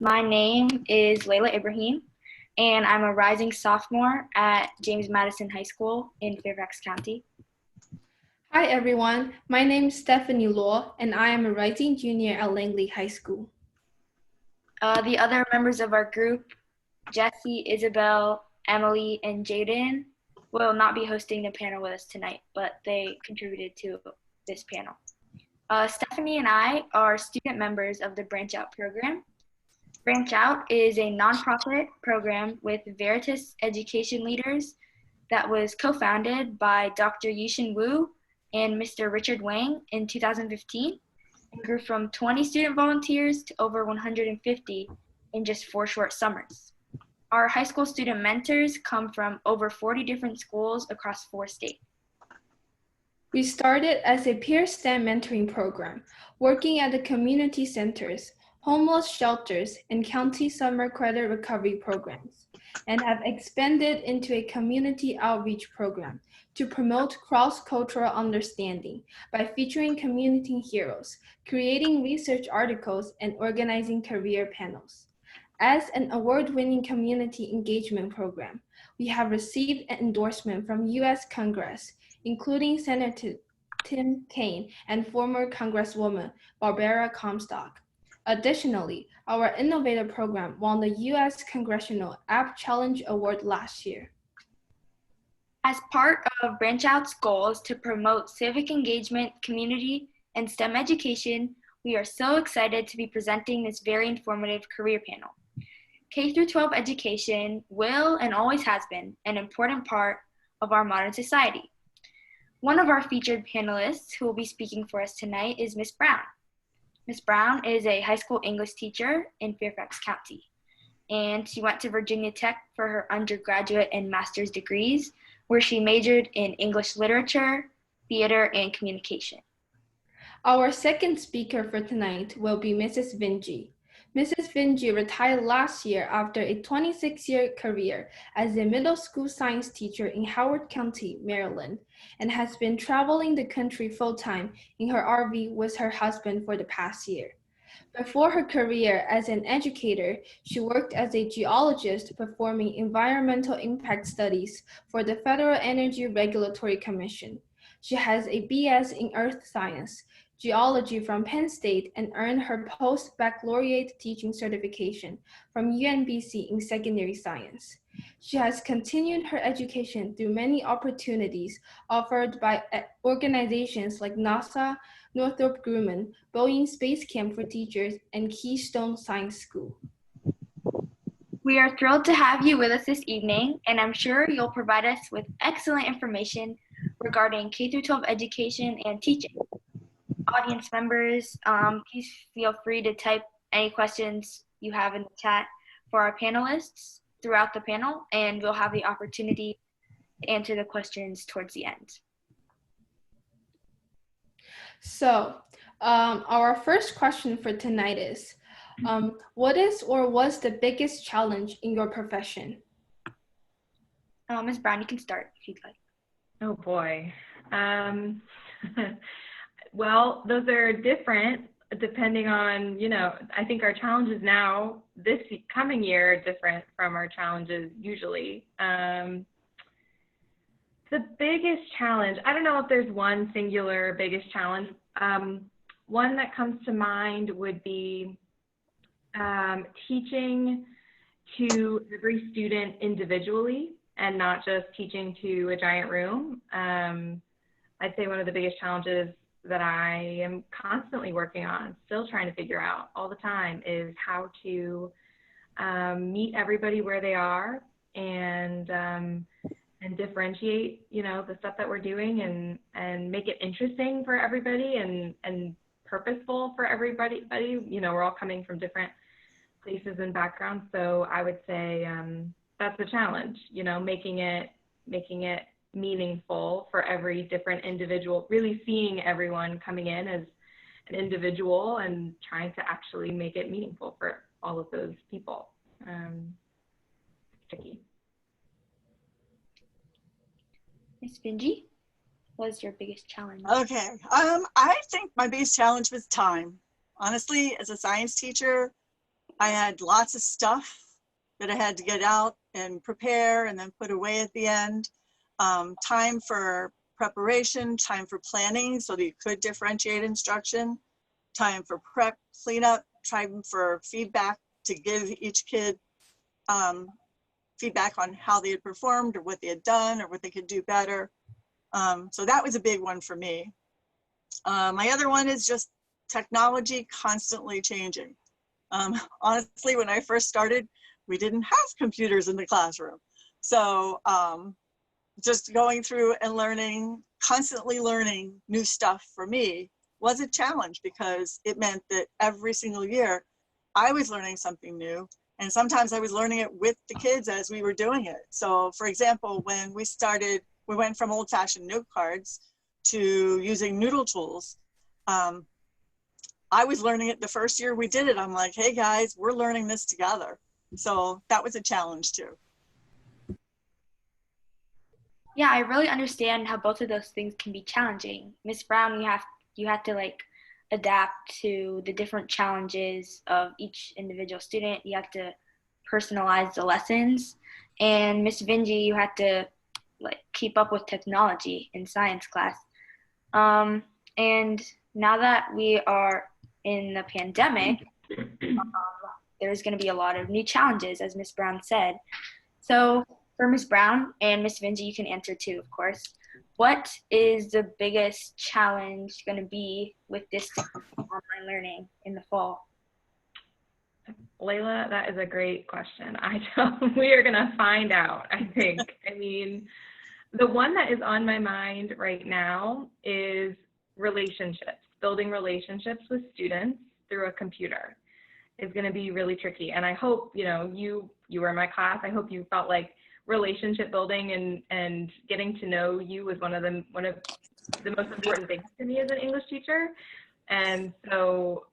My name is Layla Ibrahim, and I'm a rising sophomore at James Madison High School in Fairfax County. Hi everyone, my name is Stephanie Law, and I am a rising junior at Langley High School. The other members of our group, Jesse, Isabel, Emily, and Jaden, will not be hosting the panel with us tonight, but they contributed to this panel. Stephanie and I are student members of the BranchOut program. BranchOut is a nonprofit program with Veritas education leaders that was co-founded by Dr. Yushin Wu and Mr. Richard Wang in 2015 and grew from 20 student volunteers to over 150 in just 4 short summers. Our high school student mentors come from over 40 different schools across 4 states. We started as a peer STEM mentoring program, working at the community centers, homeless shelters, and county summer credit recovery programs, and have expanded into a community outreach program to promote cross-cultural understanding by featuring community heroes, creating research articles, and organizing career panels. As an award-winning community engagement program, we have received an endorsement from U.S. Congress, including Senator Tim Kaine and former Congresswoman Barbara Comstock. Additionally, our innovator program won the U.S. Congressional App Challenge Award last year. As part of BranchOut's goals to promote civic engagement, community, and STEM education, we are so excited to be presenting this very informative career panel. K-12 education will and always has been an important part of our modern society. One of our featured panelists who will be speaking for us tonight is Ms. Brown. Ms. Brown is a high school English teacher in Fairfax County, and she went to Virginia Tech for her undergraduate and master's degrees, where she majored in English literature, theater, and communication. Our second speaker for tonight will be Mrs. Vinje. Mrs. Vinje retired last year after a 26-year career as a middle school science teacher in Howard County, Maryland, and has been traveling the country full-time in her RV with her husband for the past year. Before her career as an educator, she worked as a geologist performing environmental impact studies for the Federal Energy Regulatory Commission. She has a BS in Earth Science, Geology from Penn State, and earned her post-baccalaureate teaching certification from UNBC in secondary science. She has continued her education through many opportunities offered by organizations like NASA, Northrop Grumman, Boeing Space Camp for Teachers, and Keystone Science School. We are thrilled to have you with us this evening, and I'm sure you'll provide us with excellent information regarding K-12 education and teaching. Audience members, please feel free to type any questions you have in the chat for our panelists throughout the panel, and we'll have the opportunity to answer the questions towards the end. So, our first question for tonight is, what is or was the biggest challenge in your profession? Ms. Brown, you can start if you'd like. Oh boy. Well, those are different depending on, I think our challenges now, this coming year, are different from our challenges usually. The biggest challenge, I don't know if there's one singular biggest challenge. One that comes to mind would be teaching to every student individually and not just teaching to a giant room. I'd say one of the biggest challenges that I am constantly working on, still trying to figure out all the time, is how to meet everybody where they are and differentiate, the stuff that we're doing and make it interesting for everybody and purposeful for everybody. We're all coming from different places and backgrounds, so I would say that's the challenge, making it meaningful for every different individual, really seeing everyone coming in as an individual and trying to actually make it meaningful for all of those people. Tricky. Ms. Vinje, what is your biggest challenge? Okay, I think my biggest challenge was time. Honestly, as a science teacher, I had lots of stuff that I had to get out and prepare and then put away at the end. Time for preparation, time for planning so that you could differentiate instruction, time for prep, cleanup, time for feedback to give each kid feedback on how they had performed or what they had done or what they could do better. So that was a big one for me. My other one is just technology constantly changing. Honestly, when I first started, we didn't have computers in the classroom. So just going through and learning, constantly learning new stuff for me was a challenge because it meant that every single year I was learning something new. And sometimes I was learning it with the kids as we were doing it. So for example, when we started, we went from old-fashioned note cards to using noodle tools. I was learning it the first year we did it. I'm like, hey guys, we're learning this together. So that was a challenge too. Yeah, I really understand how both of those things can be challenging. Miss Brown, you have to like adapt to the different challenges of each individual student. You have to personalize the lessons. And Miss Vinje, you have to like keep up with technology in science class. And now that we are in the pandemic, there's going to be a lot of new challenges, as Miss Brown said. So for Miss Brown and Miss Vinje, you can answer too, of course. What is the biggest challenge going to be with distance online learning in the fall? Layla, that is a great question. We are going to find out, I think. I mean, the one that is on my mind right now is relationships. Building relationships with students through a computer is going to be really tricky. And I hope, you were in my class. I hope you felt like relationship building and getting to know you was one of the most important things to me as an English teacher. And so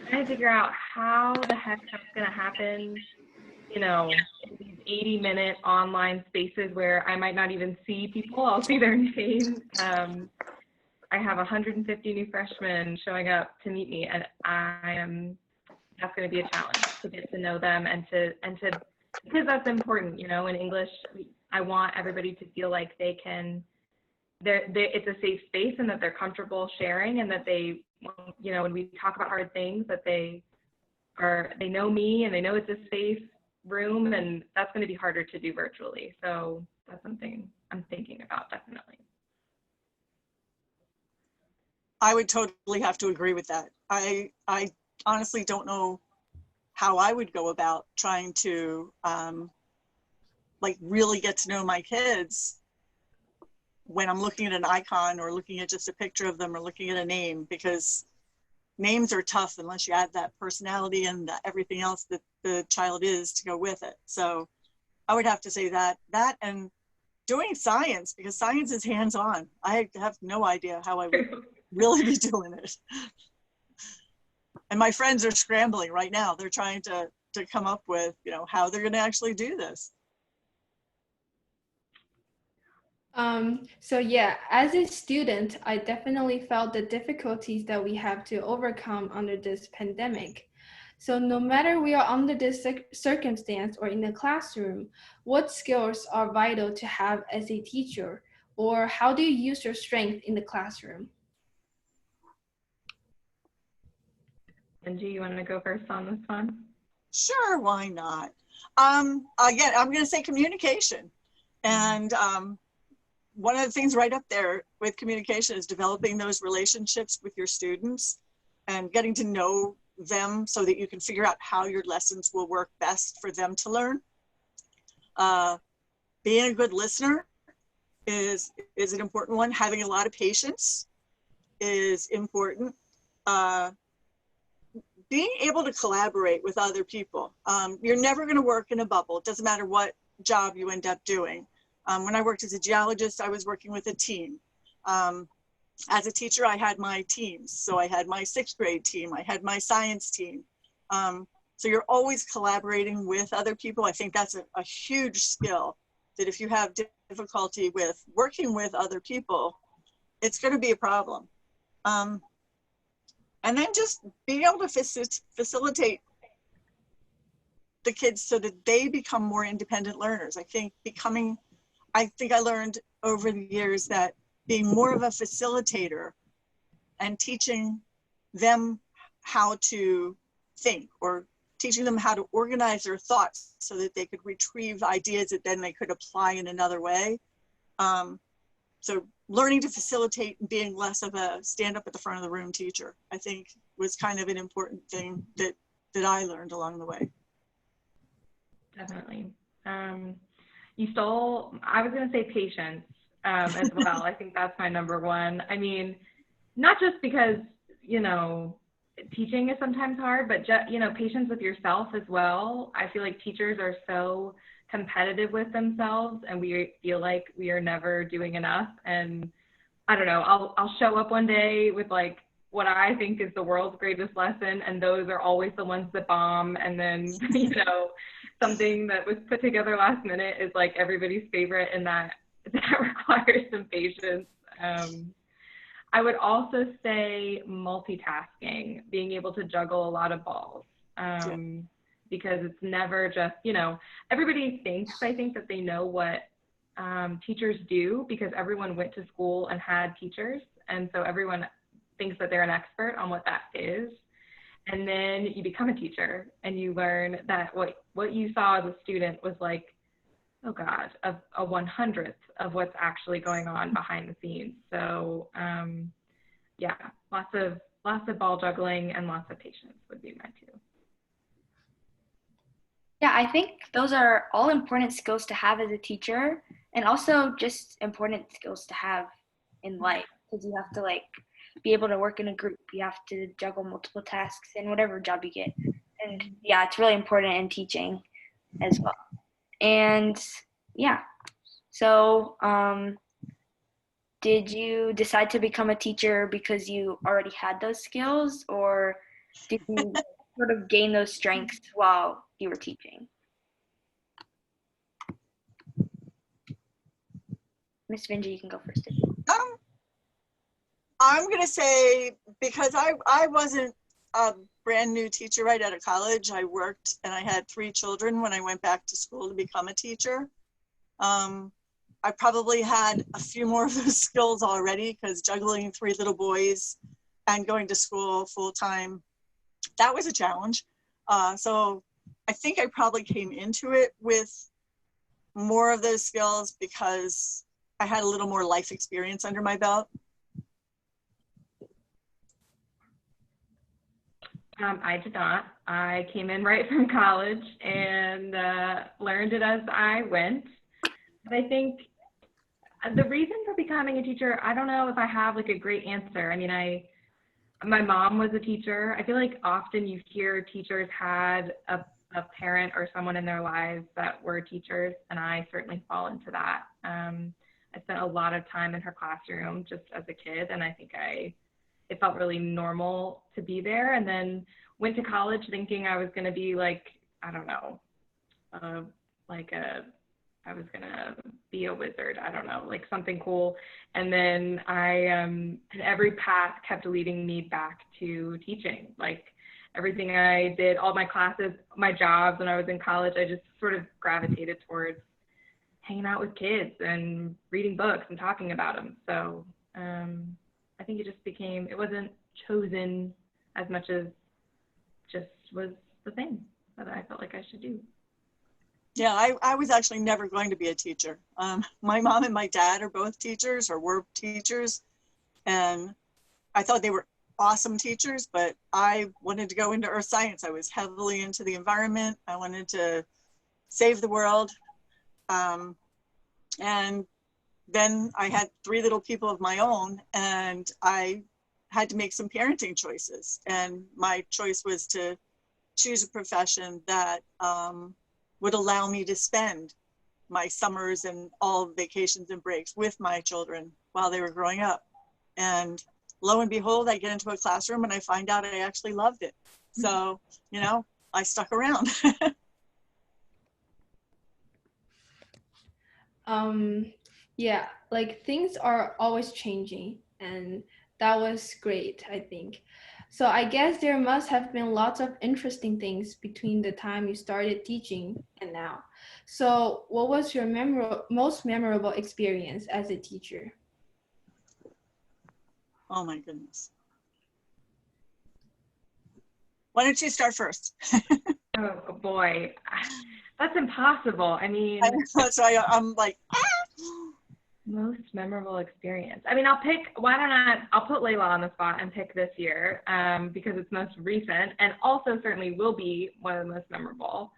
trying to figure out how the heck that's going to happen, in these 80-minute online spaces where I might not even see people. I'll see their name. I have 150 new freshmen showing up to meet me, and that's going to be a challenge to get to know them and to because that's important, in English. I want everybody to feel like it's a safe space and that they're comfortable sharing, and that they, when we talk about hard things, that they know me and they know it's a safe room, and that's going to be harder to do virtually. So that's something I'm thinking about, definitely. I would totally have to agree with that. I honestly don't know how I would go about trying to really get to know my kids when I'm looking at an icon or looking at just a picture of them or looking at a name, because names are tough unless you add that personality and everything else that the child is to go with it. So I would have to say that and doing science, because science is hands-on. I have no idea how I would really be doing it. And my friends are scrambling right now. They're trying to come up with, how they're going to actually do this. So yeah, as a student, I definitely felt the difficulties that we have to overcome under this pandemic. So no matter we are under this circumstance or in the classroom, what skills are vital to have as a teacher, or how do you use your strength in the classroom? Vinje, you want to go first on this one? Sure, why not? Again, I'm going to say communication. And one of the things right up there with communication is developing those relationships with your students and getting to know them so that you can figure out how your lessons will work best for them to learn. Being a good listener is an important one. Having a lot of patience is important. Being able to collaborate with other people. You're never going to work in a bubble. It doesn't matter what job you end up doing. When I worked as a geologist, I was working with a team. As a teacher, I had my teams. So I had my 6th grade team. I had my science team. So you're always collaborating with other people. I think that's a huge skill, that if you have difficulty with working with other people, it's going to be a problem. And then just being able to facilitate the kids so that they become more independent learners. I think I learned over the years that being more of a facilitator and teaching them how to think, or teaching them how to organize their thoughts so that they could retrieve ideas that then they could apply in another way. So learning to facilitate and being less of a stand up at the front of the room teacher, I think was kind of an important thing that I learned along the way. Definitely. You stole, I was going to say patience as well. I think that's my number one. I mean, not just because, you know, teaching is sometimes hard, but just, you know, patience with yourself as well. I feel like teachers are so competitive with themselves, and we feel like we are never doing enough. And I don't know, I'll show up one day with like what I think is the world's greatest lesson, and those are always the ones that bomb. And then, you know, something that was put together last minute is like everybody's favorite, and that requires some patience. I would also say multitasking, being able to juggle a lot of balls, because it's never just, you know, everybody thinks, I think, that they know what teachers do because everyone went to school and had teachers. And so everyone thinks that they're an expert on what that is. And then you become a teacher and you learn that what you saw as a student was like, oh God, a 1/100th of what's actually going on behind the scenes. So yeah, lots of ball juggling and lots of patience would be my two. Yeah, I think those are all important skills to have as a teacher, and also just important skills to have in life, because you have to like be able to work in a group. You have to juggle multiple tasks in whatever job you get. And yeah, it's really important in teaching as well. And yeah, so did you decide to become a teacher because you already had those skills, or did you sort of gain those strengths while you were teaching? Miss Vinje, you can go first. I'm going to say, because I wasn't a brand new teacher right out of college. I worked and I had 3 children when I went back to school to become a teacher. I probably had a few more of those skills already, because juggling 3 little boys and going to school full time, that was a challenge. So I think I probably came into it with more of those skills because I had a little more life experience under my belt. I did not. I came in right from college and learned it as I went. But I think the reason for becoming a teacher, I don't know if I have like a great answer. I mean, my mom was a teacher. I feel like often you hear teachers had a parent or someone in their lives that were teachers, and I certainly fall into that. I spent a lot of time in her classroom just as a kid, and I think it felt really normal to be there. And then went to college thinking I was going to be like, I don't know, I was going to be a wizard. I don't know, like something cool. And then and every path kept leading me back to teaching. Like everything I did, all my classes, my jobs when I was in college, I just sort of gravitated towards hanging out with kids and reading books and talking about them. So I think it just became, it wasn't chosen as much as just was the thing that I felt like I should do. Yeah, I was actually never going to be a teacher. My mom and my dad are both teachers, or were teachers, and I thought they were awesome teachers, but I wanted to go into earth science. I was heavily into the environment. I wanted to save the world. And then I had 3 little people of my own, and I had to make some parenting choices. And my choice was to choose a profession that would allow me to spend my summers and all vacations and breaks with my children while they were growing up. And lo and behold, I get into a classroom and I find out I actually loved it. So, you know, I stuck around. Yeah, like things are always changing, and that was great, I think. So I guess there must have been lots of interesting things between the time you started teaching and now. So what was your most memorable experience as a teacher? Oh my goodness. Why don't you start first? Oh boy, that's impossible. I mean, That's why I'm like, most memorable experience. I mean, I'll put Layla on the spot and pick this year because it's most recent and also certainly will be one of the most memorable.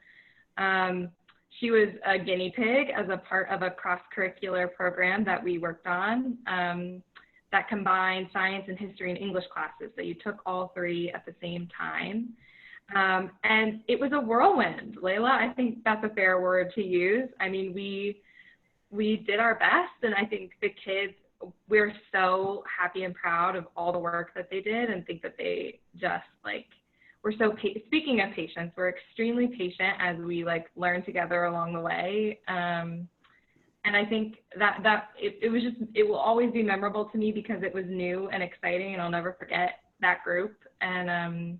She was a guinea pig as a part of a cross-curricular program that we worked on that combined science and history and English classes. So you took all three at the same time. And it was a whirlwind. Layla, I think that's a fair word to use. I mean, we did our best, and I think the kids, we're so happy and proud of all the work that they did, and think that they just we're so, speaking of patience, we're extremely patient as we learn together along the way. And I think that it will always be memorable to me because it was new and exciting, and I'll never forget that group. And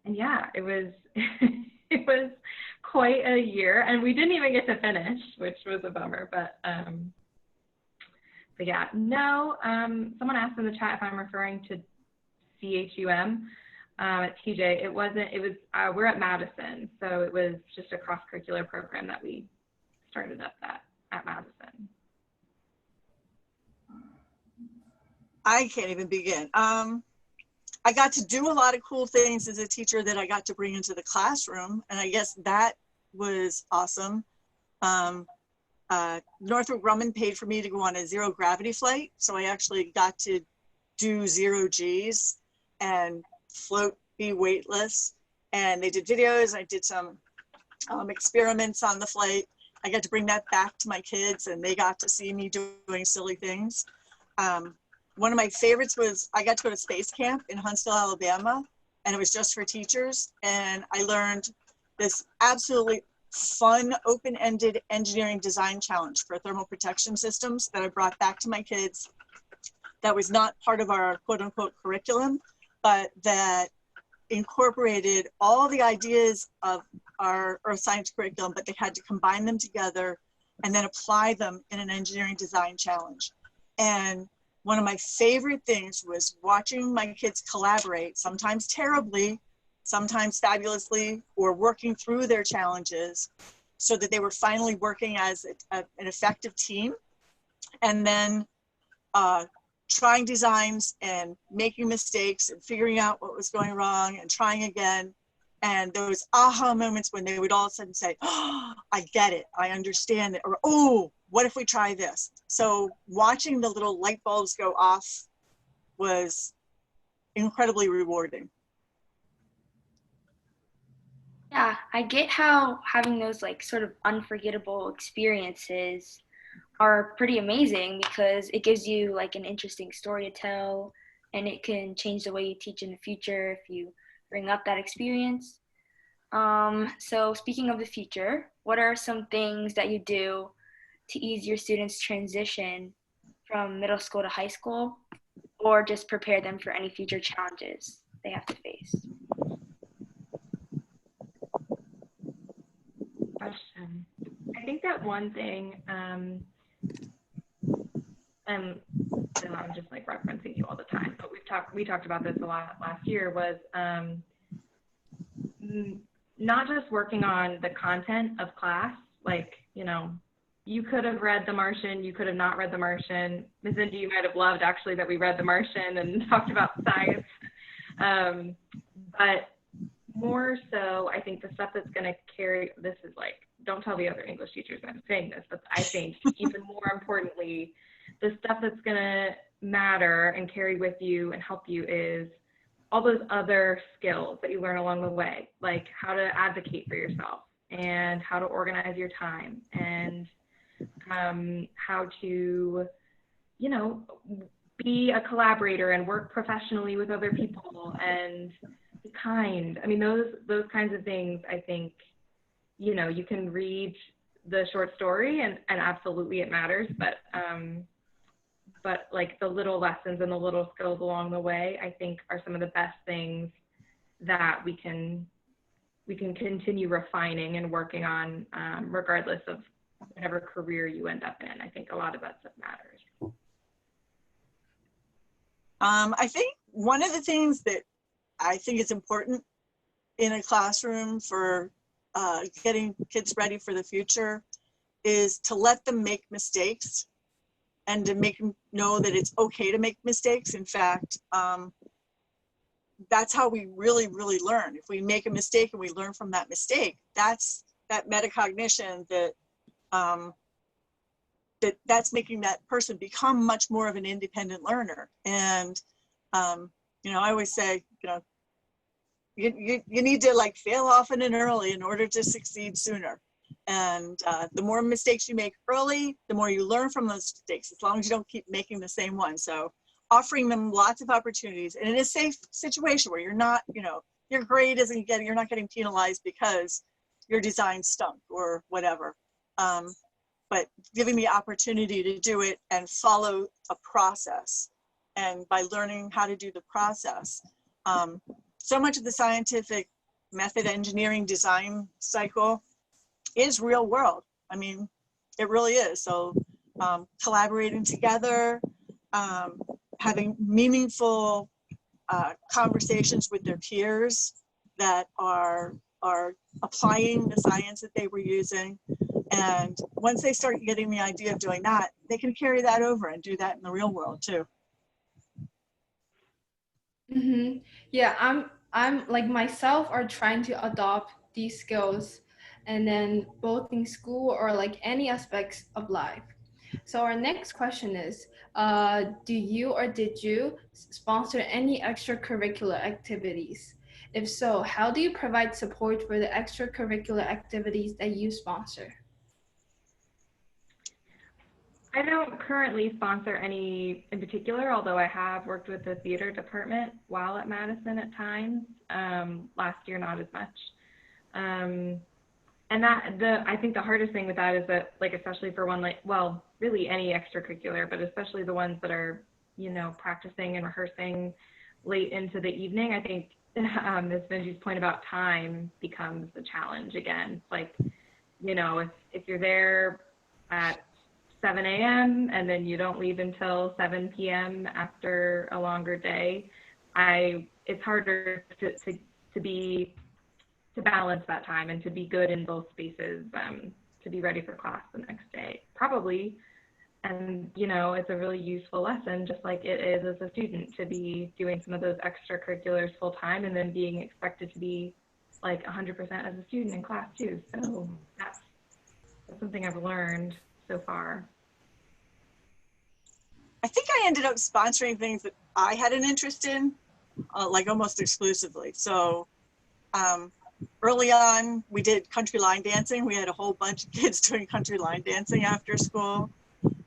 yeah, it was, it was quite a year, and we didn't even get to finish, which was a bummer, but yeah, no, someone asked in the chat if I'm referring to CHUM at TJ. It wasn't, it was, we're at Madison, so it was just a cross-curricular program that we started up at Madison. I can't even begin. I got to do a lot of cool things as a teacher that I got to bring into the classroom, and I guess that was awesome. Northrop Grumman paid for me to go on a zero gravity flight, so I actually got to do 0 Gs and float, be weightless, and they did videos. I did some experiments on the flight. I got to bring that back to my kids, and they got to see me doing silly things. One of my favorites was I got to go to space camp in Huntsville, Alabama, and it was just for teachers. And I learned this absolutely fun, open-ended engineering design challenge for thermal protection systems that I brought back to my kids. That was not part of our quote-unquote curriculum, but that incorporated all the ideas of our earth science curriculum, but they had to combine them together and then apply them in an engineering design challenge. And one of my favorite things was watching my kids collaborate, sometimes terribly, sometimes fabulously, or working through their challenges so that they were finally working as an effective team. And then trying designs and making mistakes and figuring out what was going wrong and trying again. And those aha moments when they would all of a sudden say, oh, I get it, I understand it, or oh, what if we try this? So watching the little light bulbs go off was incredibly rewarding. Yeah, I get how having those sort of unforgettable experiences are pretty amazing because it gives you an interesting story to tell, and it can change the way you teach in the future if you bring up that experience. So speaking of the future, what are some things that you do to ease your students' transition from middle school to high school, or just prepare them for any future challenges they have to face? Question. I think that one thing, and I'm just referencing you all the time, but we talked about this a lot last year, was not just working on the content of class, you could have read The Martian, you could have not read The Martian. Ms. Vinje, you might have loved actually that we read The Martian and talked about science. But more so, I think the stuff that's going to carry, this is don't tell the other English teachers I'm saying this, but I think even more importantly, the stuff that's going to matter and carry with you and help you is all those other skills that you learn along the way, like how to advocate for yourself and how to organize your time and how to, be a collaborator and work professionally with other people and be kind. I mean, those kinds of things, I think, you can read the short story and absolutely it matters, but but like the little lessons and the little skills along the way, I think are some of the best things that we can continue refining and working on, regardless of whatever career you end up in. I think a lot of that stuff matters. I think one of the things that I think is important in a classroom for getting kids ready for the future is to let them make mistakes and to make them know that it's okay to make mistakes. In fact, that's how we really, really learn. If we make a mistake and we learn from that mistake, that's that metacognition that's making that person become much more of an independent learner. And, you know, I always say, you know, you need to like fail often and early in order to succeed sooner. And the more mistakes you make early, the more you learn from those mistakes, as long as you don't keep making the same one. So offering them lots of opportunities and in a safe situation where you're not, you know, your grade isn't getting, you're not getting penalized because your design stunk or whatever. But giving the opportunity to do it and follow a process. And by learning how to do the process, so much of the scientific method engineering design cycle is real world. I mean, it really is. So collaborating together, having meaningful conversations with their peers that are applying the science that they were using. And once they start getting the idea of doing that, they can carry that over and do that in the real world too. Mm-hmm. Yeah, I'm like myself are trying to adopt these skills, and then both in school or like any aspects of life. So our next question is, do you or did you sponsor any extracurricular activities? If so, how do you provide support for the extracurricular activities that you sponsor? I don't currently sponsor any in particular, although I have worked with the theater department while at Madison at times. Last year, not as much. And I think the hardest thing with that is that, like, especially for one, like, well, really any extracurricular, but especially the ones that are, you know, practicing and rehearsing late into the evening, I think Ms. Vinje's point about time becomes a challenge again. Like, you know, if you're there at 7 a.m. and then you don't leave until 7 p.m. after a longer day, it's harder to balance that time and to be good in both spaces, to be ready for class the next day, probably. And, you know, it's a really useful lesson, just like it is as a student, to be doing some of those extracurriculars full time and then being expected to be like 100% as a student in class too. So that's something I've learned so far. I think I ended up sponsoring things that I had an interest in, like almost exclusively. So early on, we did country line dancing. We had a whole bunch of kids doing country line dancing after school.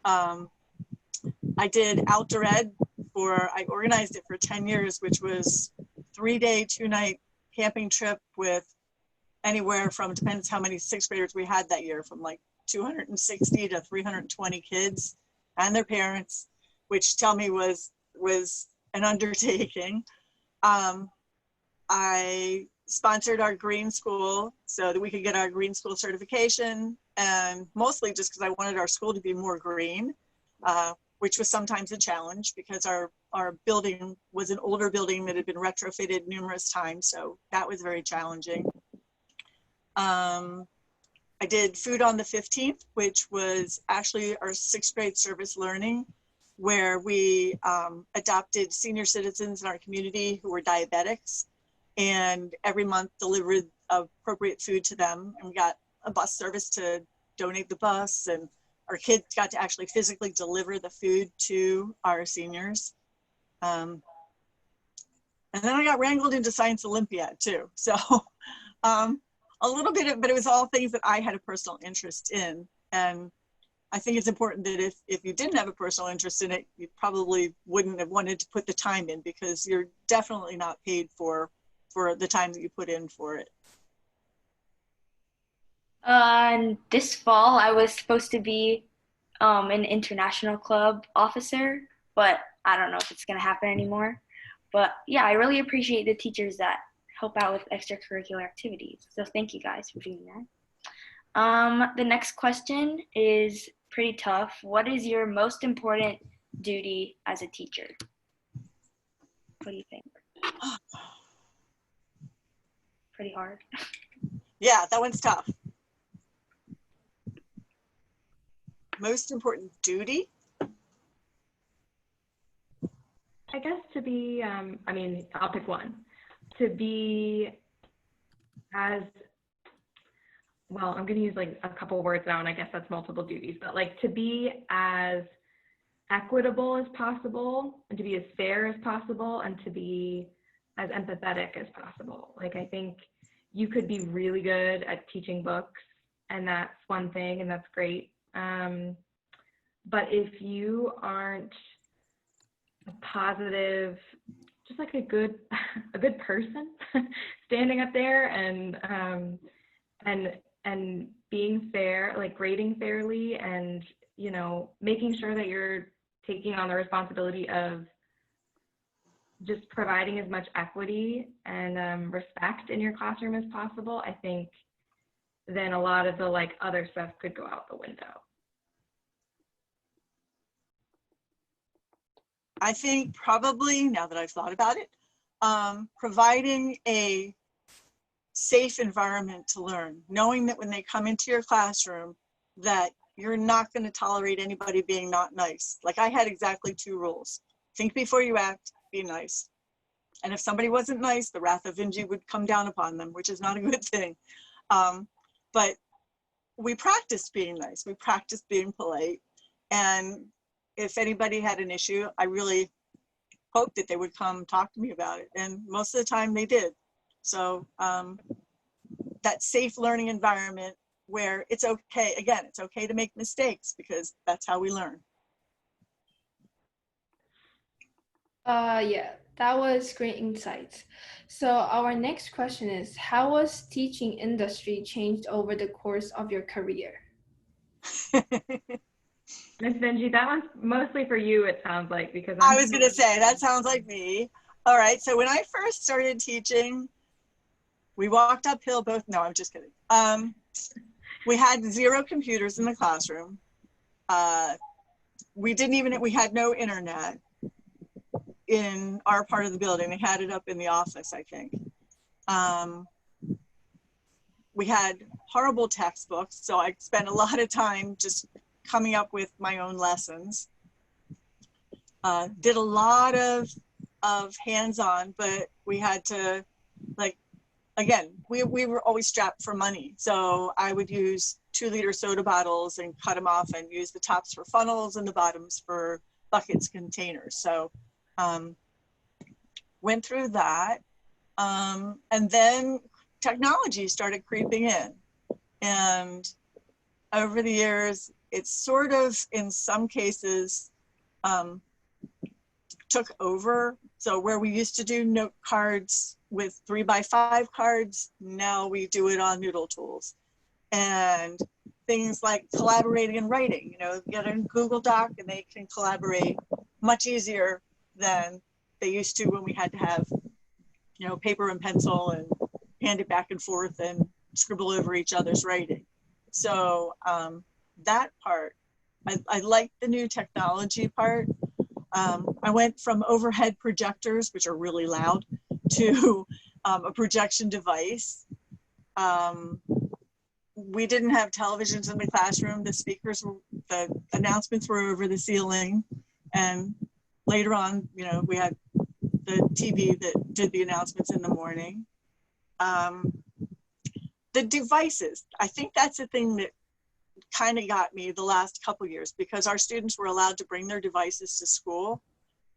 I did outdoor ed I organized it for 10 years, which was 3-day, 2-night camping trip with anywhere from, depends how many sixth graders we had that year, from like 260 to 320 kids and their parents, which tell me was an undertaking. I sponsored our green school so that we could get our green school certification, and mostly just because I wanted our school to be more green, which was sometimes a challenge because our building was an older building that had been retrofitted numerous times, so that was very challenging. I did Food on the 15th, which was actually our 6th grade service learning, where we adopted senior citizens in our community who were diabetics, and every month delivered appropriate food to them. And we got a bus service to donate the bus, and our kids got to actually physically deliver the food to our seniors. And then I got wrangled into Science Olympiad too. So a little bit, but it was all things that I had a personal interest in. And I think it's important that if you didn't have a personal interest in it, you probably wouldn't have wanted to put the time in, because you're definitely not paid for the time that you put in for it. This fall, I was supposed to be an international club officer, but I don't know if it's going to happen anymore. But yeah, I really appreciate the teachers that help out with extracurricular activities. So thank you guys for doing that. The next question is pretty tough. What is your most important duty as a teacher? What do you think? Pretty hard. Yeah, that one's tough. Most important duty? I guess to be, I mean, I'll pick one. To be as, well, I'm going to use like a couple words now, and I guess that's multiple duties, but like to be as equitable as possible, and to be as fair as possible, and to be as empathetic as possible. Like, I think you could be really good at teaching books, and that's one thing, and that's great. But if you aren't a positive, just like a good person, standing up there and being fair, like grading fairly, and you know, making sure that you're taking on the responsibility of just providing as much equity and respect in your classroom as possible, I think then a lot of the like other stuff could go out the window. I think probably, now that I've thought about it, providing a safe environment to learn, knowing that when they come into your classroom, that you're not going to tolerate anybody being not nice. Like, I had exactly 2 rules. Think before you act, be nice. And if somebody wasn't nice, the wrath of Vinje would come down upon them, which is not a good thing. But we practiced being nice. We practiced being polite. And if anybody had an issue, I really hoped that they would come talk to me about it. And most of the time they did. So that safe learning environment where it's okay, again, it's okay to make mistakes because that's how we learn. Yeah, that was great insights. So our next question is, how was teaching industry changed over the course of your career? Ms. Vinje, that one's mostly for you, it sounds like, because I was gonna say, that sounds like me. All right, so when I first started teaching, we walked uphill both, no, I'm just kidding. We had 0 computers in the classroom. We had no internet in our part of the building. They had it up in the office, I think. We had horrible textbooks, so I spent a lot of time just coming up with my own lessons. Did a lot of hands-on, but we had to, like, again, we were always strapped for money. So I would use 2-liter soda bottles and cut them off and use the tops for funnels and the bottoms for buckets, containers. So went through that. And then technology started creeping in. And over the years, it's sort of, in some cases, took over. So where we used to do note cards with 3x5 cards, now we do it on Noodle tools. And things like collaborating and writing, you know, get a Google Doc and they can collaborate much easier than they used to when we had to have, you know, paper and pencil and hand it back and forth and scribble over each other's writing. So that part, I like the new technology part. I went from overhead projectors, which are really loud, to a projection device. We didn't have televisions in the classroom. The announcements were over the ceiling. And later on, you know, we had the TV that did the announcements in the morning. The devices, I think that's the thing that kind of got me the last couple years, because our students were allowed to bring their devices to school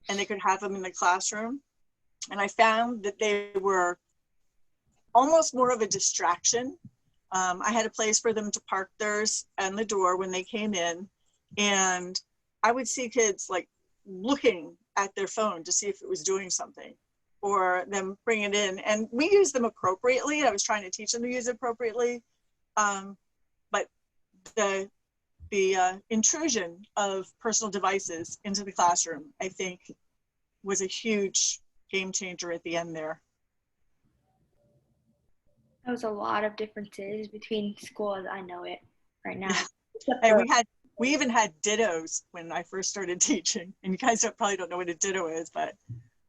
and they could have them in the classroom. And I found that they were almost more of a distraction. I had a place for them to park theirs and the door when they came in. And I would see kids like looking at their phone to see if it was doing something, or them bring it in. And we use them appropriately. I was trying to teach them to use it appropriately. But the the intrusion of personal devices into the classroom, I think, was a huge game changer at the end there. There was a lot of differences between school as I know it right now. And we even had dittos when I first started teaching. And you guys probably don't know what a ditto is, but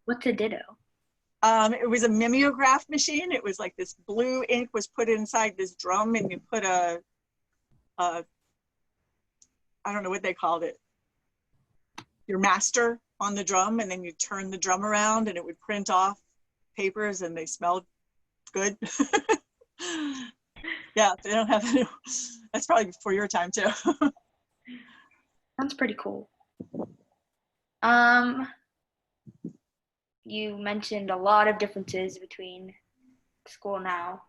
What's a ditto? it was a mimeograph machine. It was like this blue ink was put inside this drum, and you put a I don't know what they called it, your master on the drum, and then you turn the drum around and it would print off papers and they smelled good. Yeah, they don't have any. That's probably before your time too. Sounds pretty cool. You mentioned a lot of differences between school now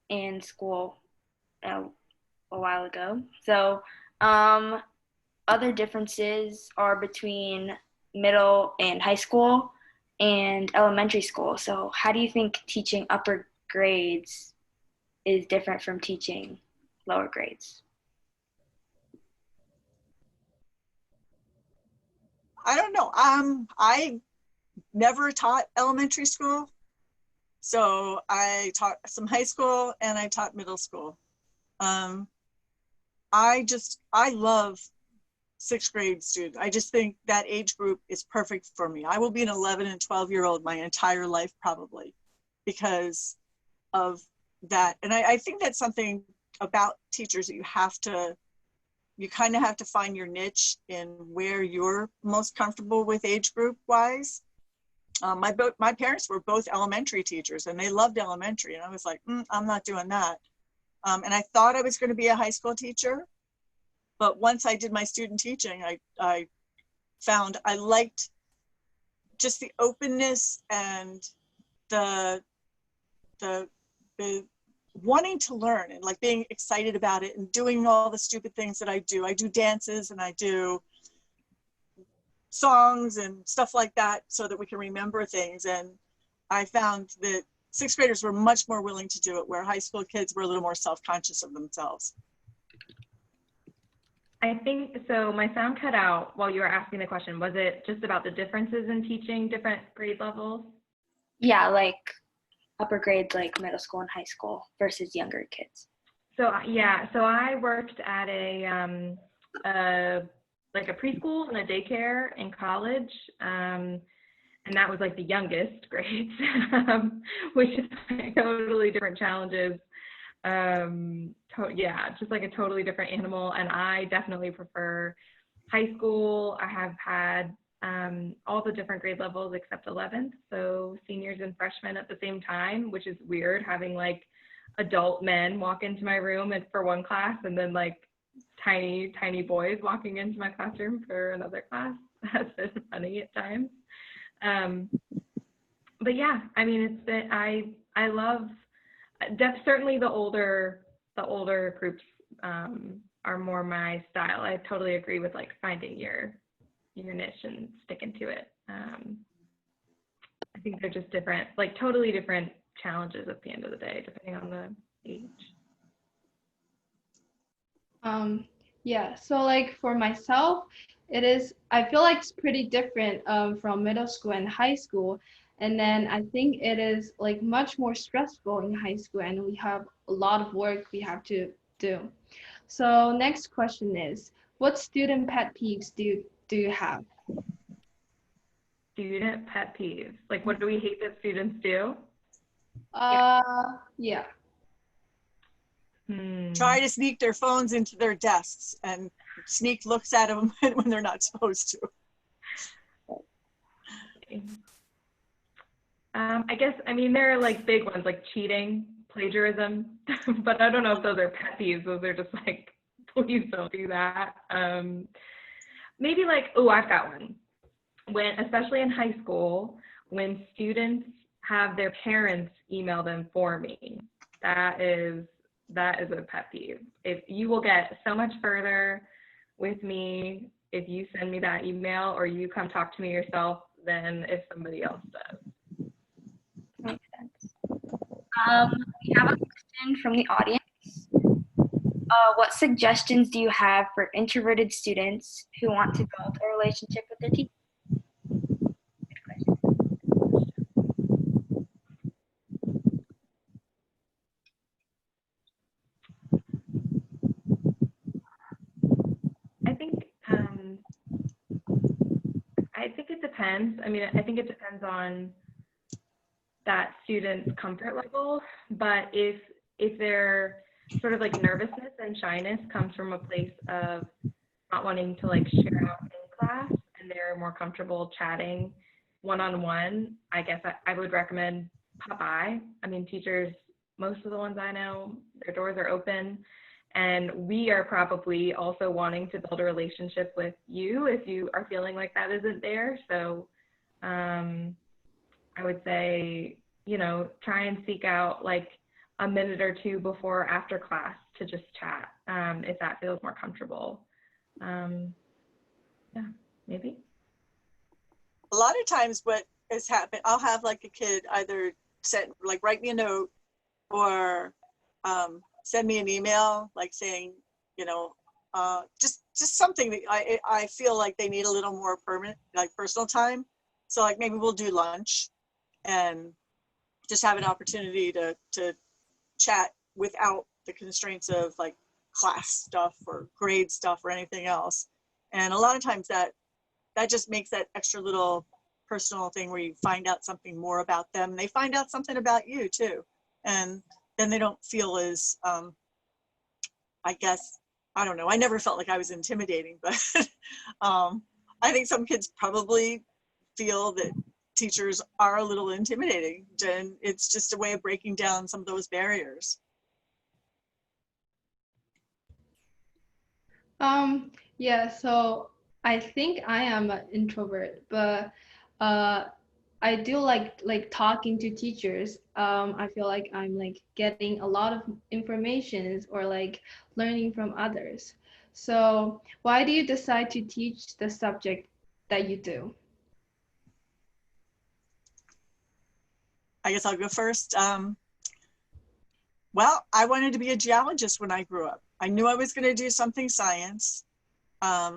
and school a while ago. So, other differences are between middle and high school and elementary school. So, how do you think teaching upper grades is different from teaching lower grades? I don't know. I never taught elementary school. So I taught some high school and I taught middle school. I love sixth grade students. I just think that age group is perfect for me. I will be an 11 and 12-year-old my entire life probably because of that. And I think that's something about teachers that you kind of have to find your niche in where you're most comfortable with age group wise. My parents were both elementary teachers and they loved elementary. And I was like, I'm not doing that. And I thought I was going to be a high school teacher. But once I did my student teaching, I found I liked just the openness and the wanting to learn and like being excited about it and doing all the stupid things that I do. I do dances and I do songs and stuff like that so that we can remember things. And I found that sixth graders were much more willing to do it, where high school kids were a little more self-conscious of themselves. I think, so my sound cut out while you were asking the question. Was it just about the differences in teaching different grade levels? Yeah, like upper grades, like middle school and high school versus younger kids. So yeah, so I worked at a preschool and a daycare in college, and that was like the youngest grades, which is like totally different challenges. Just like a totally different animal. And I definitely prefer high school. I have had all the different grade levels except 11th, so seniors and freshmen at the same time, which is weird, having like adult men walk into my room and for one class and then like tiny boys walking into my classroom for another class. That's been funny at times. But yeah, I mean, it's been, I love, certainly the older groups are more my style. I totally agree with like finding your niche and sticking to it. I think they're just different, like totally different challenges at the end of the day, depending on the age. Yeah, so like for myself, I feel like it's pretty different from middle school and high school. And then I think it is like much more stressful in high school and we have a lot of work we have to do. So next question is, what student pet peeves do you have? Student pet peeves. Like, what do we hate that students do? Yeah. Try to sneak their phones into their desks and sneak looks at them when they're not supposed to. I guess, I mean, there are like big ones like cheating, plagiarism, but I don't know if those are pet peeves. Those are just like, please don't do that. Maybe like, oh, I've got one. When, especially in high school, when students have their parents email them for me, that is a pet peeve. If you will get so much further with me if you send me that email or you come talk to me yourself than if somebody else does. Makes sense. We have a question from the audience. What suggestions do you have for introverted students who want to build a relationship with their teacher? I think it depends. I mean, I think it depends on that student's comfort level, but if their sort of like nervousness and shyness comes from a place of not wanting to like share out in class and they're more comfortable chatting one-on-one, I guess I would recommend pop by. I mean, teachers, most of the ones I know, their doors are open, and we are probably also wanting to build a relationship with you if you are feeling like that isn't there. So I would say, you know, try and seek out like a minute or two before or after class to just chat, if that feels more comfortable. Yeah, maybe. A lot of times what has happened, I'll have like a kid either write me a note or send me an email, like saying, you know, just something that I feel like they need a little more permanent, like personal time. So like maybe we'll do lunch and just have an opportunity to chat without the constraints of like class stuff or grade stuff or anything else. And a lot of times that just makes that extra little personal thing where you find out something more about them. They find out something about you too. And then they don't feel as, I guess, I don't know. I never felt like I was intimidating, but I think some kids probably feel that teachers are a little intimidating, and it's just a way of breaking down some of those barriers. Yeah, so I think I am an introvert, but I do like talking to teachers. I feel like I'm like getting a lot of information or like learning from others. So why do you decide to teach the subject that you do? I guess I'll go first. Well, I wanted to be a geologist when I grew up. I knew I was going to do something science. I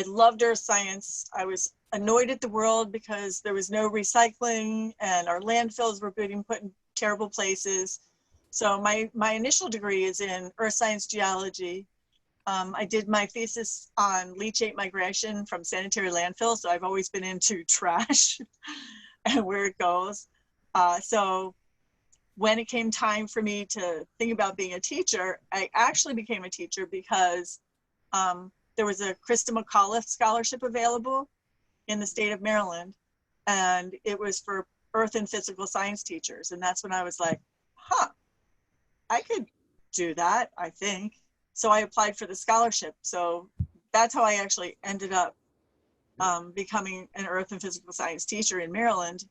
loved earth science. I was annoyed at the world because there was no recycling and our landfills were being put in terrible places. So my initial degree is in earth science geology. I did my thesis on leachate migration from sanitary landfills. So I've always been into trash and where it goes. So when it came time for me to think about being a teacher, I actually became a teacher because there was a Krista McAuliffe scholarship available in the state of Maryland, and it was for earth and physical science teachers. And that's when I was like, huh, I could do that, I think. So I applied for the scholarship. So that's how I actually ended up becoming an earth and physical science teacher in Maryland.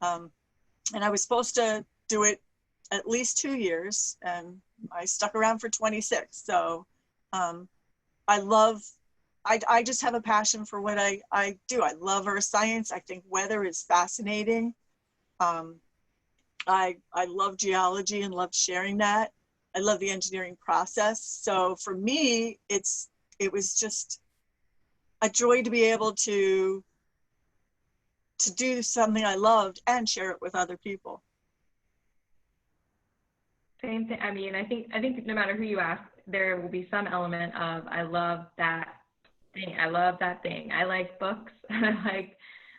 And I was supposed to do it at least 2 years, and I stuck around for 26. So I just have a passion for what I do. I love earth science. I think weather is fascinating. I love geology and love sharing that. I love the engineering process. So for me, it was just a joy to be able to do something I loved and share it with other people. Same thing. I mean, I think no matter who you ask, there will be some element of I love that thing. I love that thing. I like books. I like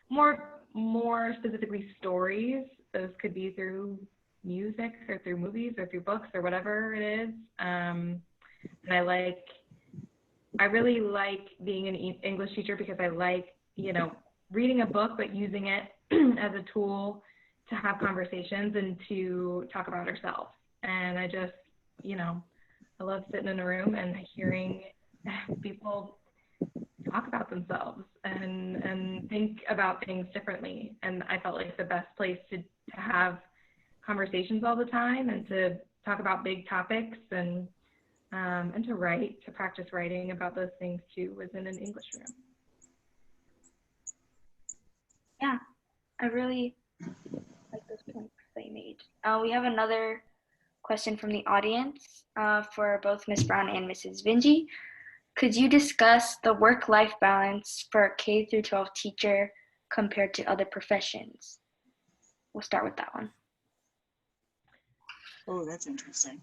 more specifically stories. Those could be through music or through movies or through books or whatever it is. And I really like being an English teacher because I like, you know, reading a book but using it as a tool to have conversations and to talk about ourselves. And I just, you know, I love sitting in a room and hearing people talk about themselves and think about things differently. And I felt like the best place to have conversations all the time and to talk about big topics and to practice writing about those things too, was in an English room. Yeah, I really like those points that you made. We have another question from the audience for both Ms. Brown and Mrs. Vinje. Could you discuss the work-life balance for a K through 12 teacher compared to other professions? We'll start with that one. Oh, that's interesting.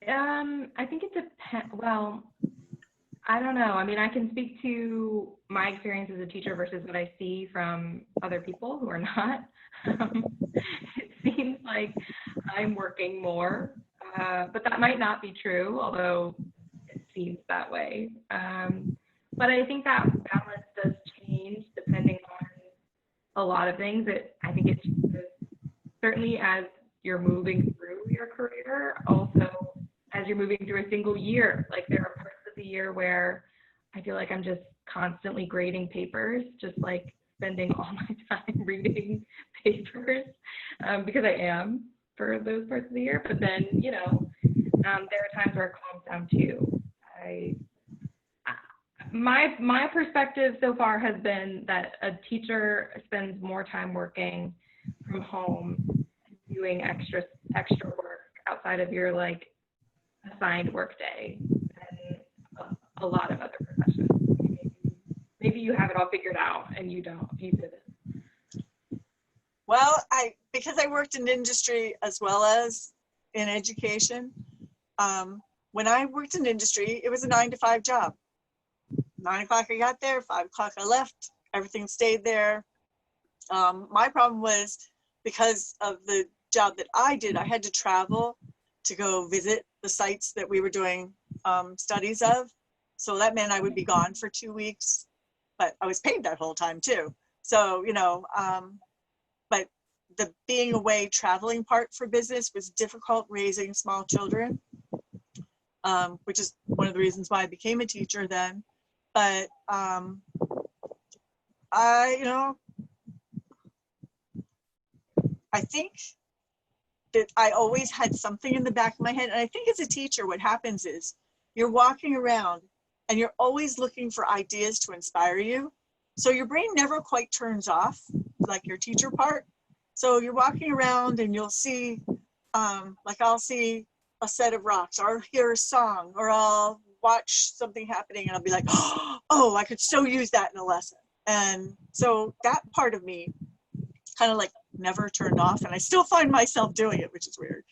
I think it depends. Well, I don't know. I mean, I can speak to my experience as a teacher versus what I see from other people who are not. It seems like I'm working more, but that might not be true, although it seems that way. But I think that balance does change depending on a lot of things. I think it changes certainly as you're moving through your career, also as you're moving through a single year. Like there are parts of the year where I feel like I'm just constantly grading papers, just like spending all my time reading papers because I am for those parts of the year. But then, you know, there are times where it calms down too. My perspective so far has been that a teacher spends more time working from home, doing extra work outside of your like assigned work day than a lot of other professions. Maybe you have it all figured out and you don't. You didn't. Well, because I worked in industry as well as in education, when I worked in industry, it was a 9-to-5 job. 9 o'clock I got there, 5 o'clock I left, everything stayed there. My problem was because of the job that I did, I had to travel to go visit the sites that we were doing studies of. So that meant I would be gone for 2 weeks, but I was paid that whole time too. So, you know, but the being away traveling part for business was difficult raising small children, which is one of the reasons why I became a teacher then. But you know, I think that I always had something in the back of my head. And I think as a teacher, what happens is you're walking around and you're always looking for ideas to inspire you. So your brain never quite turns off, like your teacher part. So you're walking around and you'll see, like I'll see a set of rocks, or I'll hear a song, or I'll watch something happening and I'll be like, oh, I could so use that in a lesson. And so that part of me kind of like never turned off, and I still find myself doing it, which is weird.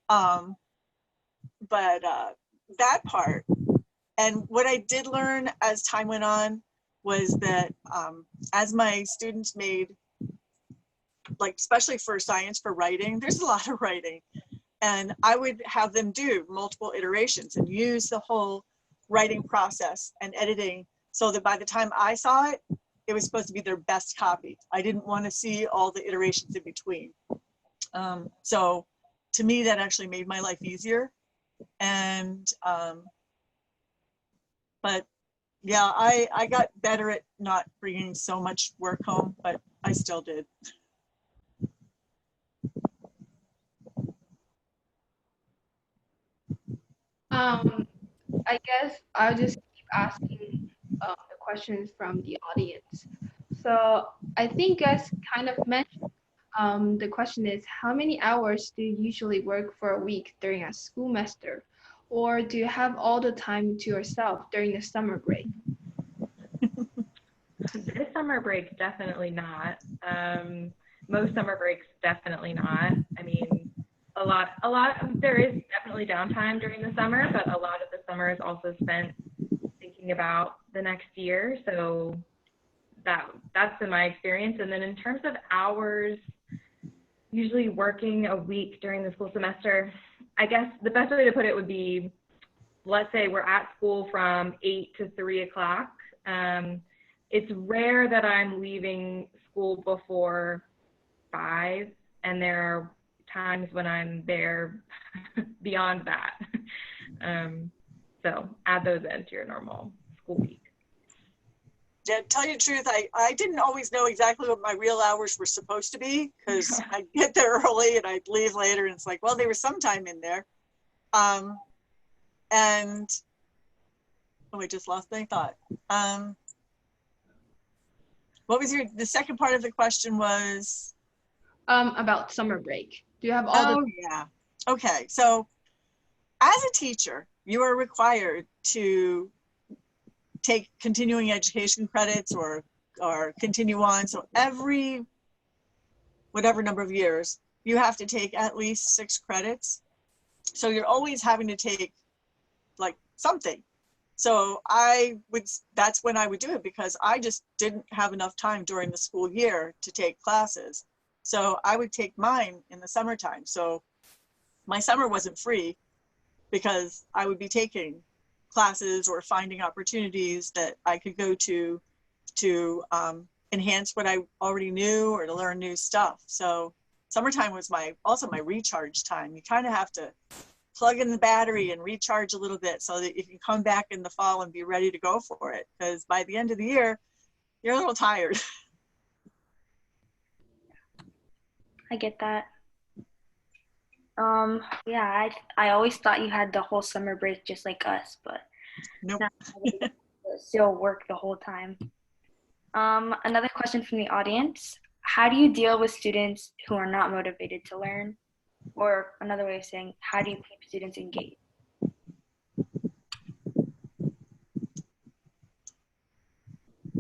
But that part, and what I did learn as time went on was that as my students made, like especially for science, for writing, there's a lot of writing, and I would have them do multiple iterations and use the whole writing process and editing so that by the time I saw it, it was supposed to be their best copy. I didn't want to see all the iterations in between. So to me, that actually made my life easier. And, but yeah, I got better at not bringing so much work home, but I still did. I guess I'll just keep asking the questions from the audience. So I think as kind of mentioned, the question is, how many hours do you usually work for a week during a school semester? Or do you have all the time to yourself during the summer break? This summer break, definitely not. Most summer breaks, definitely not. I mean, there is definitely downtime during the summer, but a lot of the summer is also spent thinking about the next year. So that's been my experience. And then in terms of hours, usually working a week during the school semester, I guess the best way to put it would be, let's say we're at school from 8 to 3 o'clock. It's rare that I'm leaving school before 5, and there are times when I'm there beyond that. So add those into your normal school week. To tell you the truth, I didn't always know exactly what my real hours were supposed to be, because I'd get there early and I'd leave later, and it's like, well, there was some time in there. And oh, I just lost my thought. What was the second part of the question was? About summer break. Do you have all yeah. Okay, so as a teacher, you are required to take continuing education credits or continue on. So every whatever number of years, you have to take at least 6 credits. So you're always having to take like something. So that's when I would do it, because I just didn't have enough time during the school year to take classes. So I would take mine in the summertime. So my summer wasn't free because I would be taking classes or finding opportunities that I could go to enhance what I already knew or to learn new stuff. So summertime was also my recharge time. You kind of have to plug in the battery and recharge a little bit so that you can come back in the fall and be ready to go for it. Because by the end of the year, you're a little tired. I get that. Yeah, I always thought you had the whole summer break just like us, but Nope. still work the whole time. Another question from the audience. How do you deal with students who are not motivated to learn? Or another way of saying, how do you keep students engaged?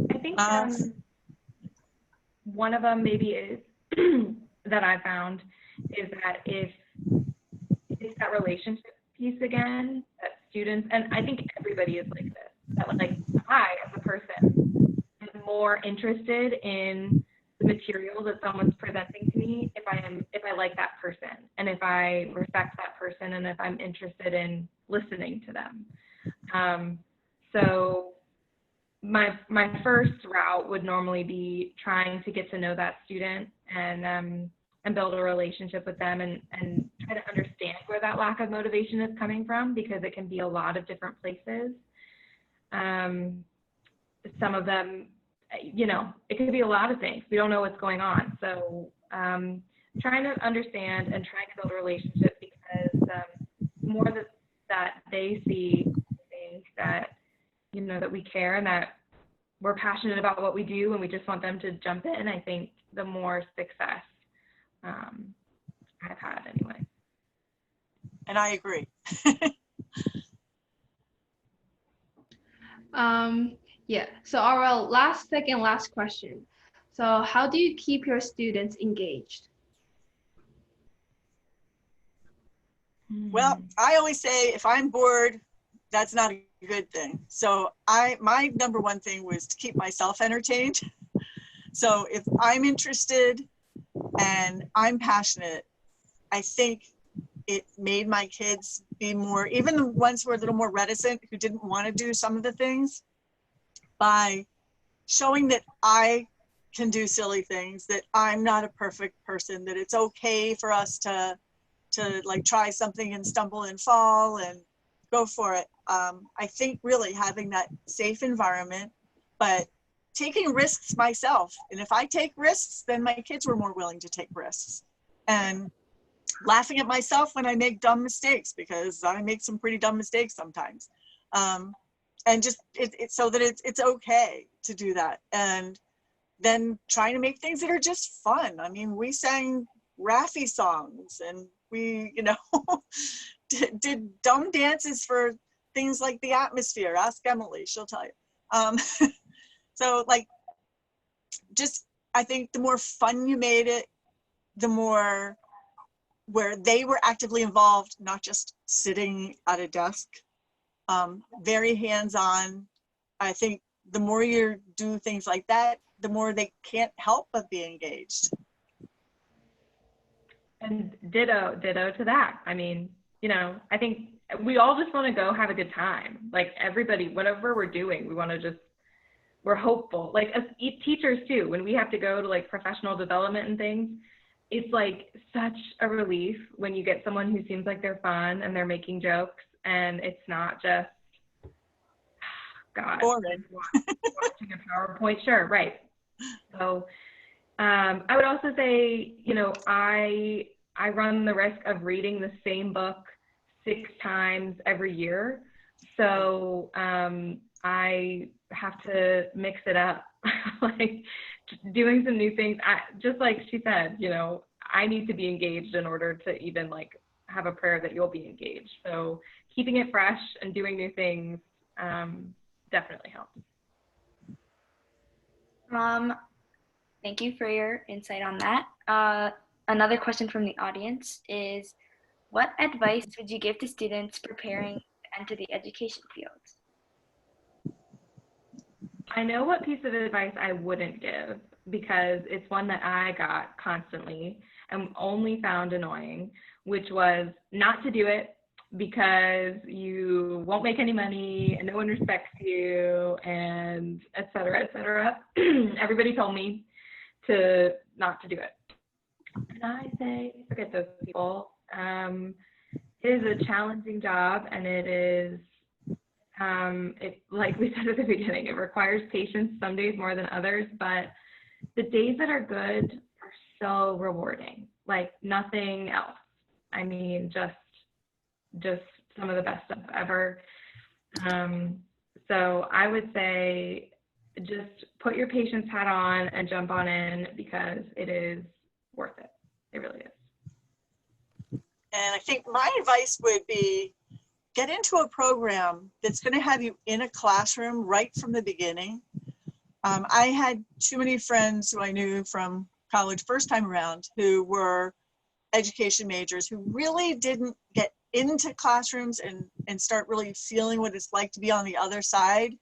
I think one of them maybe is that I found is that if it's that relationship piece again, that students, and I think everybody is like this, that like I as a person am more interested in the material that someone's presenting to me if I like that person and if I respect that person and if I'm interested in listening to them. So my first route would normally be trying to get to know that student and build a relationship with them and try to understand where that lack of motivation is coming from, because it can be a lot of different places. Some of them, it could be a lot of things. We don't know what's going on. So trying to understand and trying to build a relationship, because the more that they see things that, that we care and that we're passionate about what we do and we just want them to jump in, I think the more success I've had anyway. And I agree. Yeah, so our last question. So how do you keep your students engaged? Well, I always say if I'm bored, that's not a good thing. So my number one thing was to keep myself entertained. So if I'm interested and I'm passionate, I think it made my kids be more, even the ones who were a little more reticent, who didn't want to do some of the things, by showing that I can do silly things, that I'm not a perfect person, that it's okay for us to like try something and stumble and fall and go for it. I think really having that safe environment, but taking risks myself. And if I take risks, then my kids were more willing to take risks. And laughing at myself when I make dumb mistakes, because I make some pretty dumb mistakes sometimes. And just so that it's okay to do that. And then trying to make things that are just fun. I mean, we sang Raffi songs and we, did dumb dances for things like the atmosphere. Ask Emily, she'll tell you. So like, just, I think the more fun you made it, the more where they were actively involved, not just sitting at a desk, very hands-on. I think the more you do things like that, the more they can't help but be engaged. And ditto to that. I mean, I think we all just want to go have a good time. Like everybody, whatever we're doing, we're hopeful. Like as teachers too, when we have to go to like professional development and things, it's like such a relief when you get someone who seems like they're fun and they're making jokes and it's not just, God, Boring. watching a PowerPoint. Sure, right. So I would also say, I run the risk of reading the same book 6 times every year. So I have to mix it up, like doing some new things. Just like she said, I need to be engaged in order to even like have a prayer that you'll be engaged. So keeping it fresh and doing new things definitely helps. Thank you for your insight on that. Another question from the audience is, what advice would you give to students preparing to enter the education field? I know what piece of advice I wouldn't give, because it's one that I got constantly and only found annoying, which was not to do it because you won't make any money and no one respects you, and et cetera, et cetera. Everybody told me to not to do it. And I say, forget those people. It is a challenging job, and it is, like we said at the beginning, it requires patience some days more than others, but the days that are good are so rewarding, like nothing else. I mean, just some of the best stuff ever. So I would say just put your patience hat on and jump on in, because it is worth it. It really is. And I think my advice would be, get into a program that's going to have you in a classroom right from the beginning. I had too many friends who I knew from college first time around who were education majors who really didn't get into classrooms and start really feeling what it's like to be on the other side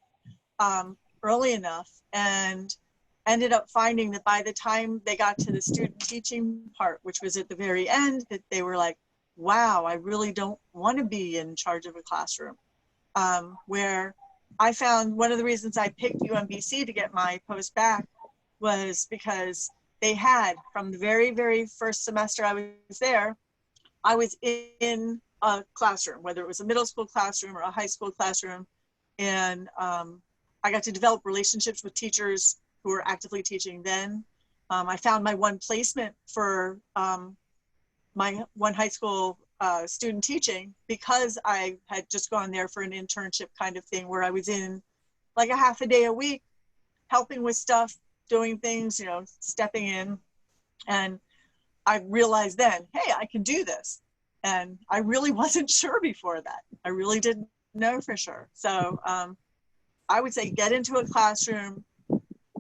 early enough, and ended up finding that by the time they got to the student teaching part, which was at the very end, that they were like, wow, I really don't want to be in charge of a classroom. Where I found one of the reasons I picked UMBC to get my post back was because they had, from the very, very first semester I was there, I was in a classroom, whether it was a middle school classroom or a high school classroom. And I got to develop relationships with teachers who were actively teaching then. I found my one placement for my one high school student teaching, because I had just gone there for an internship kind of thing, where I was in like a half a day a week, helping with stuff, doing things, you know, stepping in. And I realized then, hey, I can do this. And I really wasn't sure before that. I really didn't know for sure. So I would say get into a classroom,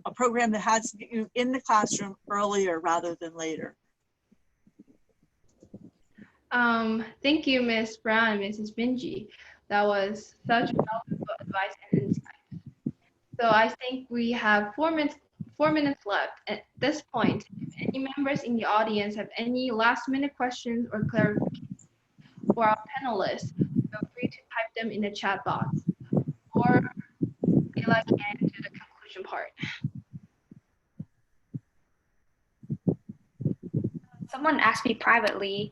a program that has you in the classroom earlier rather than later. Thank you, Ms. Brown and Mrs. Vinje. That was such valuable advice and insight. So I think we have 4 minutes left. At this point, if any members in the audience have any last-minute questions or clarifications for our panelists, feel free to type them in the chat box, or we'd like to get into the conclusion part. Someone asked me privately,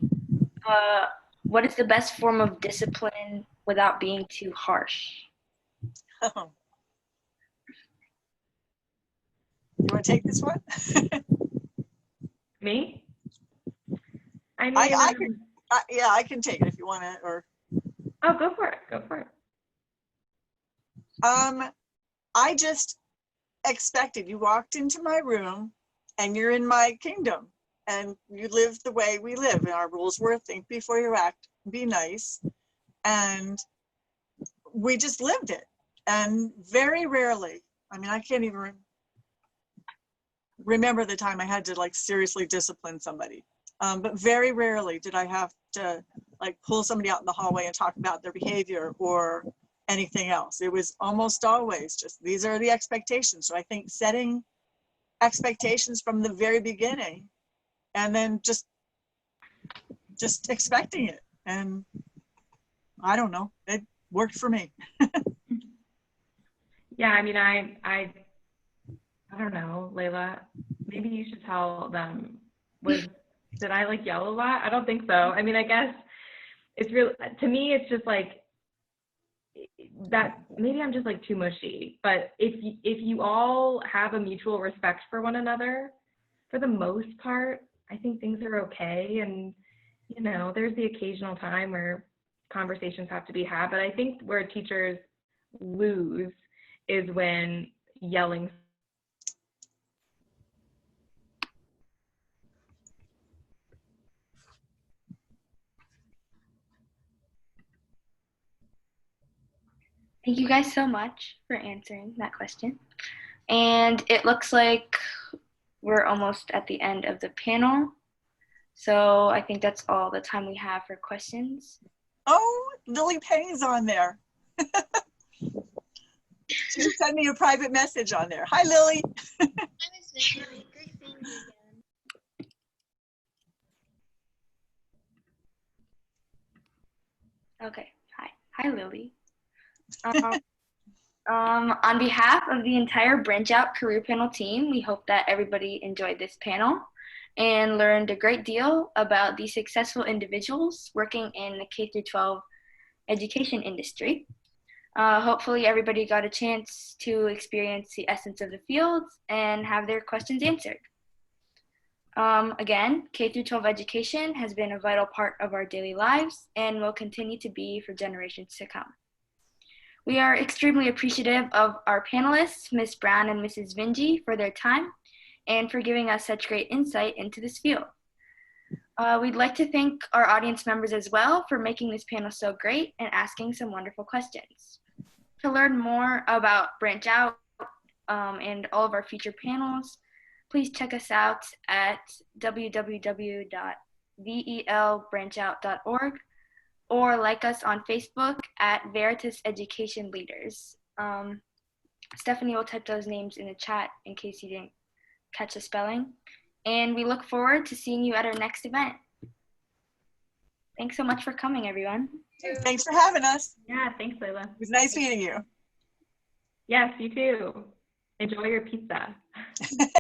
what is the best form of discipline without being too harsh? You want to take this one? Me? I mean, I can take it if you want to, or. Oh, go for it. Go for it. I just expected, you walked into my room and you're in my kingdom, and you live the way we live, and our rules were think before you act, be nice. And we just lived it. And very rarely, I mean, I can't even remember the time I had to like seriously discipline somebody. But very rarely did I have to like pull somebody out in the hallway and talk about their behavior or anything else. It was almost always just, these are the expectations. So I think setting expectations from the very beginning, and then just expecting it. And I don't know, it worked for me. Yeah, I mean, I don't know, Layla, maybe you should tell them, did I like yell a lot? I don't think so. I mean, I guess it's real, to me, it's just like that, maybe I'm just like too mushy, but if you all have a mutual respect for one another, for the most part, I think things are okay. And, you know, there's the occasional time where conversations have to be had, but I think where teachers lose is when yelling. Thank you guys so much for answering that question. And it looks like we're almost at the end of the panel. So I think that's all the time we have for questions. Oh, Lily Payne's on there. She just sent me a private message on there. Hi, Lily. Hi, Miss Vinje. Great seeing you again. Okay, hi Lily. On behalf of the entire BranchOut career panel team, we hope that everybody enjoyed this panel and learned a great deal about the successful individuals working in the K-12 education industry. Hopefully everybody got a chance to experience the essence of the fields and have their questions answered. Again, K-12 education has been a vital part of our daily lives and will continue to be for generations to come. We are extremely appreciative of our panelists, Ms. Brown and Mrs. Vinje, for their time and for giving us such great insight into this field. We'd like to thank our audience members as well for making this panel so great and asking some wonderful questions. To learn more about BranchOut and all of our future panels, please check us out at www.velbranchout.org or like us on Facebook at Veritas Education Leaders. Stephanie will type those names in the chat in case you didn't catch the spelling. And we look forward to seeing you at our next event. Thanks so much for coming, everyone. Thanks for having us. Yeah, thanks, Layla. It was nice meeting you. Yes, you too. Enjoy your pizza.